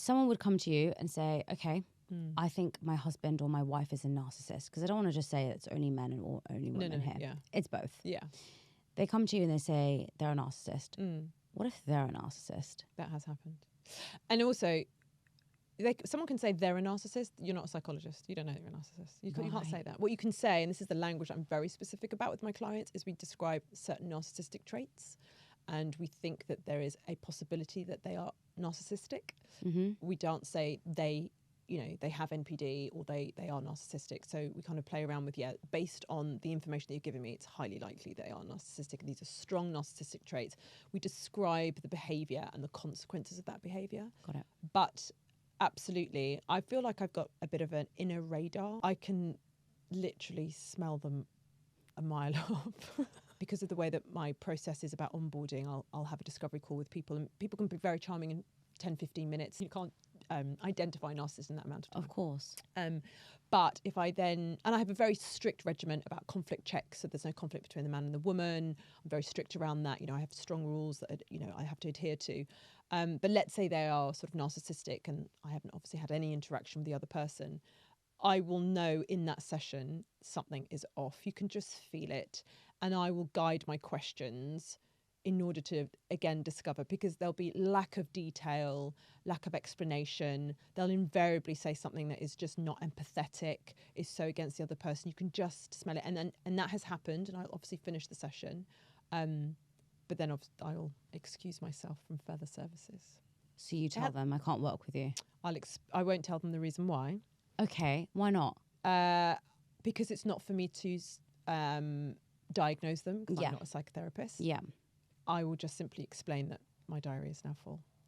someone would come to you and say, okay, I think my husband or my wife is a narcissist, because I don't want to just say it's only men or only women here. Yeah. It's both. Yeah. They come to you and they say they're a narcissist. What if they're a narcissist? That has happened. And also, someone can say they're a narcissist. You're not a psychologist. You don't know you're a narcissist. You can't say that. What you can say, and this is the language I'm very specific about with my clients, is we describe certain narcissistic traits, and we think that there is a possibility that they are narcissistic. We don't say they have NPD or they are narcissistic. So we kind of play around with, based on the information that you've given me, it's highly likely they are narcissistic. These are strong narcissistic traits. We describe the behaviour and the consequences of that behaviour. Got it. But absolutely, I feel like I've got a bit of an inner radar. I can literally smell them a mile off. Because of the way that my process is about onboarding, I'll have a discovery call with people, and people can be very charming in 10, 15 minutes. You can't identify narcissists in that amount of time. Of course. But if I then, and I have a very strict regimen about conflict checks, so there's no conflict between the man and the woman. I'm very strict around that. I have strong rules that, I have to adhere to. But let's say they are sort of narcissistic and I haven't obviously had any interaction with the other person. I will know in that session something is off. You can just feel it. And I will guide my questions in order to, again, discover, because there'll be lack of detail, lack of explanation. They'll invariably say something that is just not empathetic, is so against the other person. You can just smell it. And that has happened, and I'll obviously finish the session. But then I'll excuse myself from further services. So you tell them, I can't work with you. I won't tell them the reason why. Okay, why not? Because it's not for me to diagnose them, because I'm not a psychotherapist. Yeah. I will just simply explain that my diary is now full.